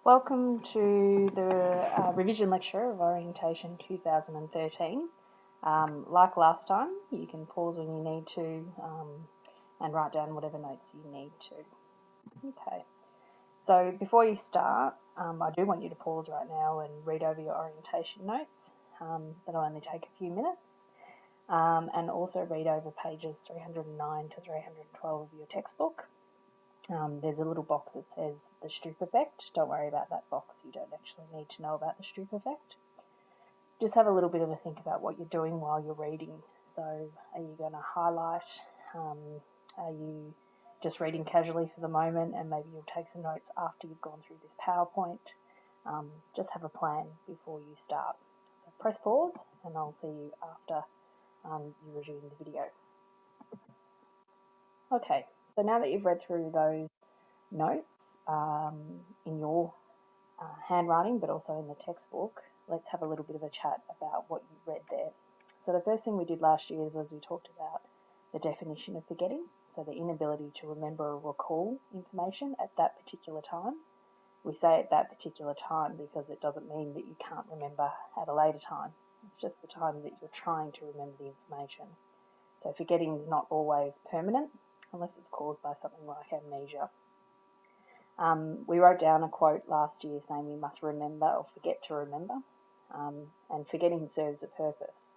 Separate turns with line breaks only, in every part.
Welcome to the revision lecture of Orientation 2013. Like last time, you can pause when you need to and write down whatever notes you need to. Okay, so before you start, I do want you to pause right now and read over your orientation notes. That'll only take a few minutes. And also read over pages 309 to 312 of your textbook. There's a little box that says the Stroop effect. Don't worry about that box. You don't actually need to know about the Stroop effect. Just have a little bit of a think about what you're doing while you're reading. So are you going to highlight? Are you just reading casually for the moment and maybe you'll take some notes after you've gone through this PowerPoint? Just have a plan before you start. So press pause and I'll see you after you resume the video. Okay, so now that you've read through those notes in your handwriting, but also in the textbook, let's have a little bit of a chat about what you read there. So the first thing we did last year was we talked about the definition of forgetting, so the inability to remember or recall information at that particular time. We say at that particular time because it doesn't mean that you can't remember at a later time. It's just the time that you're trying to remember the information. So forgetting is not always permanent unless it's caused by something like amnesia. We wrote down a quote last year saying we must remember or forget to remember, and forgetting serves a purpose.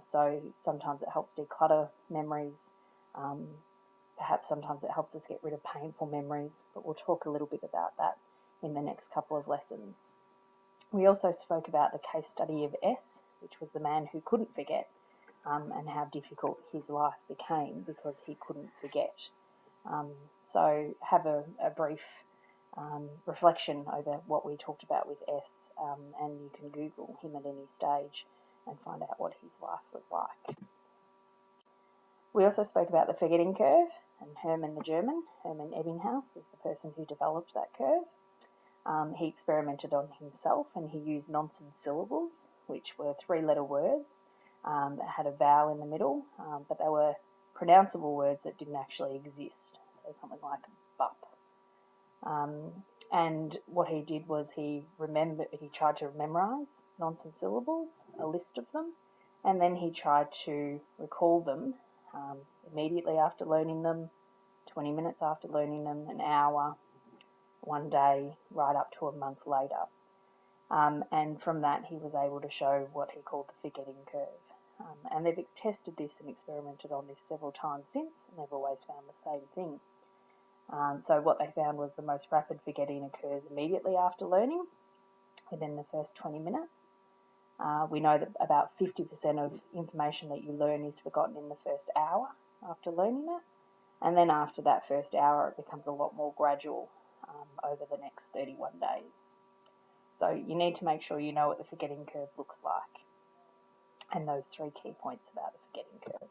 So sometimes it helps declutter memories, perhaps sometimes it helps us get rid of painful memories, but we'll talk a little bit about that in the next couple of lessons. We also spoke about the case study of S, which was the man who couldn't forget, and how difficult his life became because he couldn't forget. So have a brief reflection over what we talked about with S, and you can Google him at any stage and find out what his life was like. We also spoke about the forgetting curve, and Hermann the German, Hermann Ebbinghaus, was the person who developed that curve. He experimented on himself and he used nonsense syllables, which were three-letter words that had a vowel in the middle, but they were pronounceable words that didn't actually exist, so something like bup. And what he did was he tried to memorize nonsense syllables, a list of them, and then he tried to recall them immediately after learning them, 20 minutes after learning them, an hour, one day, right up to a month later. And from that he was able to show what he called the forgetting curve. And they've tested this and experimented on this several times since, and they've always found the same thing. So what they found was the most rapid forgetting occurs immediately after learning, within the first 20 minutes. We know that about 50% of information that you learn is forgotten in the first hour after learning it, and then after that first hour it becomes a lot more gradual over the next 31 days. So you need to make sure you know what the forgetting curve looks like, and those three key points about the forgetting curve.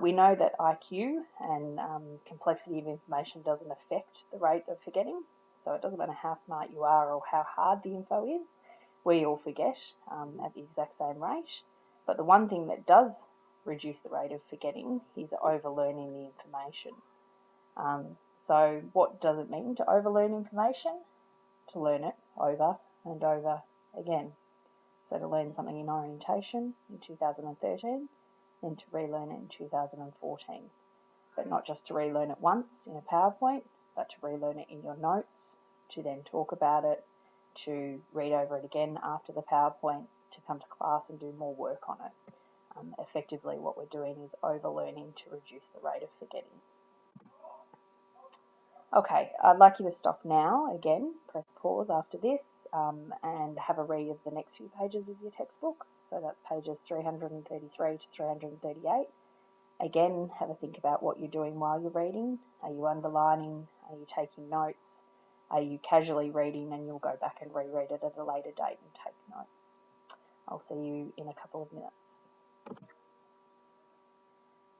We know that IQ and complexity of information doesn't affect the rate of forgetting, so it doesn't matter how smart you are or how hard the info is, we all forget at the exact same rate. But the one thing that does reduce the rate of forgetting is overlearning the information. So what does it mean to overlearn information? To learn it over and over again. So to learn something in orientation in 2013, then to relearn it in 2014. But not just to relearn it once in a PowerPoint, but to relearn it in your notes, to then talk about it, to read over it again after the PowerPoint, to come to class and do more work on it. Effectively what we're doing is overlearning to reduce the rate of forgetting. Okay, I'd like you to stop now, again, press pause after this, and have a read of the next few pages of your textbook. So that's pages 333 to 338. Again, have a think about what you're doing while you're reading. Are you underlining? Are you taking notes? Are you casually reading and you'll go back and reread it at a later date and take notes? I'll see you in a couple of minutes.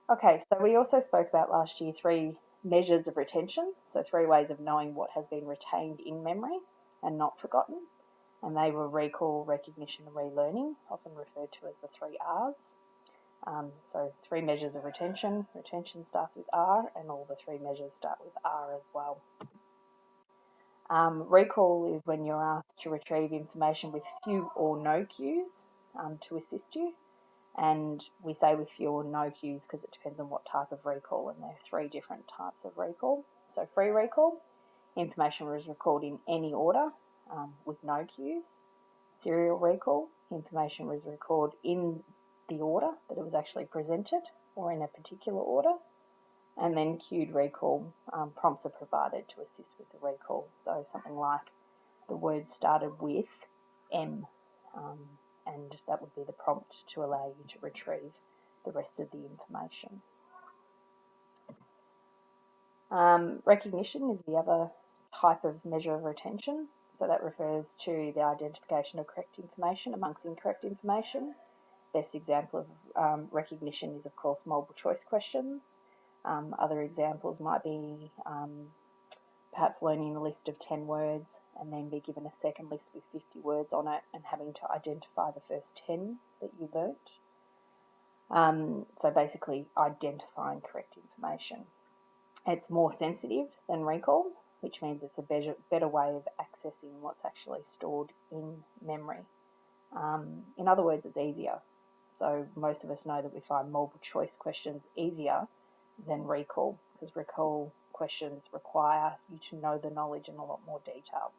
Okay, so we also spoke about last year 3 measures of retention, so 3 ways of knowing what has been retained in memory and not forgotten, and they were recall, recognition and relearning, often referred to as the 3 R's. So 3 measures of retention. Retention starts with R, and all the 3 measures start with R as well. Recall is when you're asked to retrieve information with few or no cues to assist you. And we say with few or no cues because it depends on what type of recall, and there are 3 different types of recall. So free recall, information was recalled in any order with no cues. Serial recall, information was recalled in the order that it was actually presented or in a particular order. And then cued recall, prompts are provided to assist with the recall. So something like the word started with M, and that would be the prompt to allow you to retrieve the rest of the information. Recognition is the other type of measure of retention. So that refers to the identification of correct information amongst incorrect information. Best example of recognition is, of course, multiple choice questions. Other examples might be perhaps learning a list of 10 words and then be given a second list with 50 words on it and having to identify the first 10 that you learnt. So basically identifying correct information. It's more sensitive than recall, which means it's a better way of accessing what's actually stored in memory. In other words, it's easier. So most of us know that we find multiple choice questions easier than recall, because recall questions require you to know the knowledge in a lot more detail.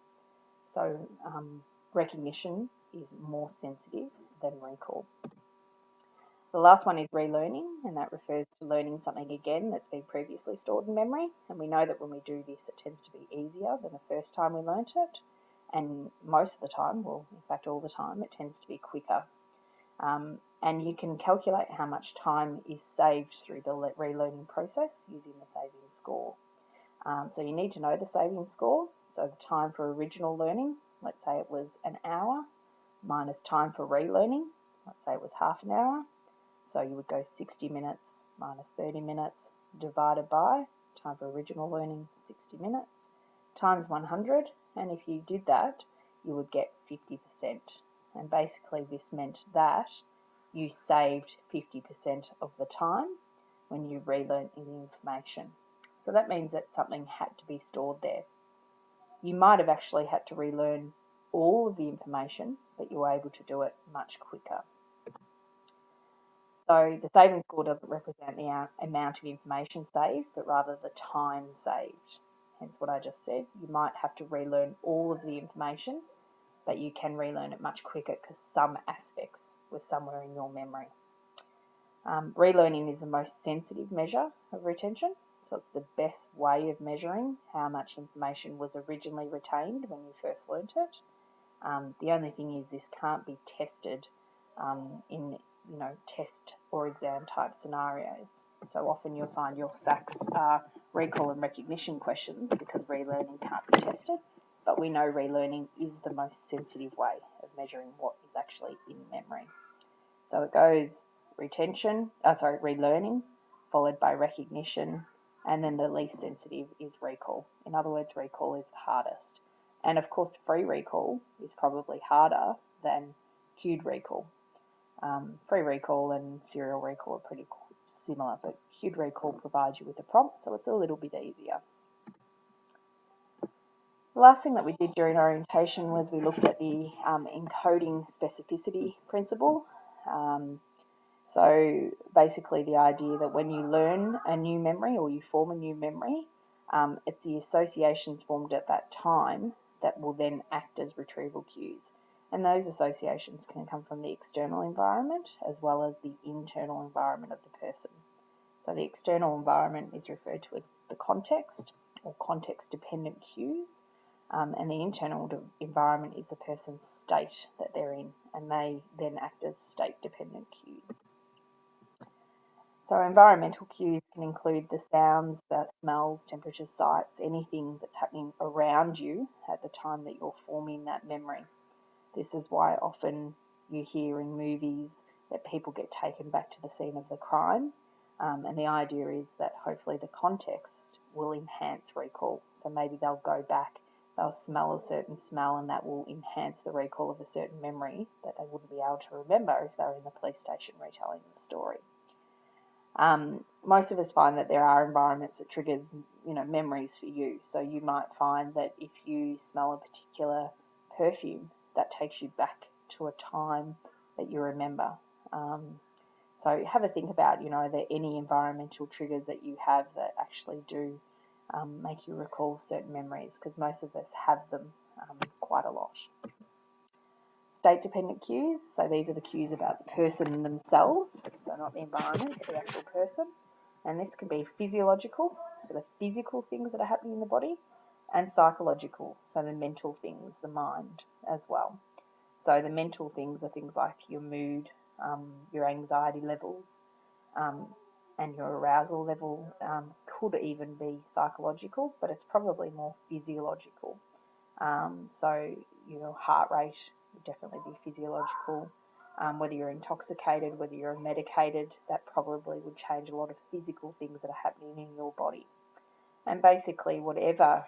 So recognition is more sensitive than recall. The last one is relearning, and that refers to learning something again that's been previously stored in memory. And we know that when we do this, it tends to be easier than the first time we learnt it. And most of the time, well, in fact all the time, it tends to be quicker. And you can calculate how much time is saved through the relearning process using the saving score. So you need to know the saving score. So the time for original learning, let's say it was an hour, minus time for relearning, let's say it was half an hour. So you would go 60 minutes minus 30 minutes divided by time for original learning, 60 minutes, times 100. And if you did that, you would get 50%. And basically this meant that you saved 50% of the time when you relearned the information. So that means that something had to be stored there. You might have actually had to relearn all of the information, but you were able to do it much quicker. So the saving score doesn't represent the amount of information saved, but rather the time saved. Hence what I just said. You might have to relearn all of the information, but you can relearn it much quicker because some aspects were somewhere in your memory. Relearning is the most sensitive measure of retention, so it's the best way of measuring how much information was originally retained when you first learnt it. The only thing is this can't be tested in test or exam type scenarios. So often you'll find your SACs are recall and recognition questions because relearning can't be tested, but we know relearning is the most sensitive way of measuring what is actually in memory. So it goes relearning, followed by recognition, and then the least sensitive is recall. In other words, recall is the hardest. And of course, free recall is probably harder than cued recall. Free recall and serial recall are pretty similar, but cued recall provides you with a prompt, so it's a little bit easier. The last thing that we did during orientation was we looked at the encoding specificity principle. So basically the idea that when you learn a new memory or you form a new memory, it's the associations formed at that time that will then act as retrieval cues. And those associations can come from the external environment as well as the internal environment of the person. So the external environment is referred to as the context or context-dependent cues, and the internal environment is the person's state that they're in, and they then act as state-dependent cues. So environmental cues can include the sounds, the smells, temperatures, sights, anything that's happening around you at the time that you're forming that memory. This is why often you hear in movies that people get taken back to the scene of the crime, and the idea is that hopefully the context will enhance recall. So maybe they'll go back, they'll smell a certain smell, and that will enhance the recall of a certain memory that they wouldn't be able to remember if they were in the police station retelling the story. Most of us find that there are environments that triggers, memories for you. So you might find that if you smell a particular perfume, that takes you back to a time that you remember. So have a think about, are there any environmental triggers that you have that actually do make you recall certain memories, because most of us have them quite a lot. State-dependent cues, so these are the cues about the person themselves, so not the environment, but the actual person. And this can be physiological, so the physical things that are happening in the body, and psychological, so the mental things, the mind as well. So the mental things are things like your mood, your anxiety levels, and your arousal level. Could even be psychological, but it's probably more physiological. So your heart rate would definitely be physiological. Whether you're intoxicated, whether you're medicated, that probably would change a lot of physical things that are happening in your body. And basically, whatever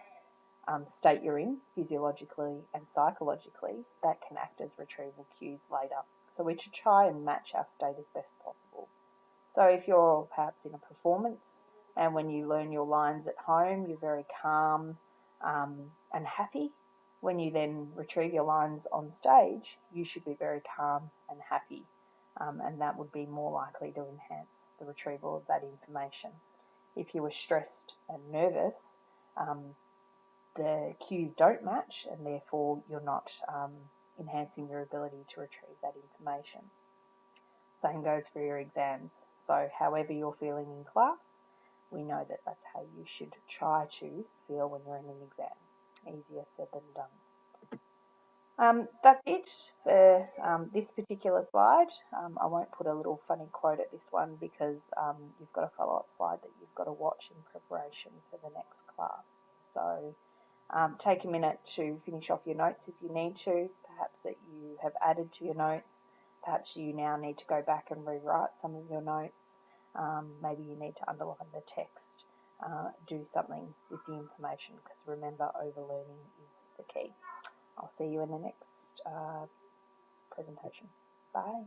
state you're in, physiologically and psychologically, that can act as retrieval cues later. So we should try and match our state as best possible. So if you're perhaps in a performance, and when you learn your lines at home, you're very calm and happy, when you then retrieve your lines on stage, you should be very calm and happy, and that would be more likely to enhance the retrieval of that information. If you were stressed and nervous, the cues don't match, and therefore you're not enhancing your ability to retrieve that information. Same goes for your exams. So however you're feeling in class, we know that that's how you should try to feel when you're in an exam. Easier said than done. That's it for this particular slide. I won't put a little funny quote at this one because you've got a follow-up slide that you've got to watch in preparation for the next class. So take a minute to finish off your notes if you need to, perhaps that you have added to your notes. Perhaps you now need to go back and rewrite some of your notes. Maybe you need to underline the text, do something with the information, because remember, overlearning is the key. I'll see you in the next presentation. Bye.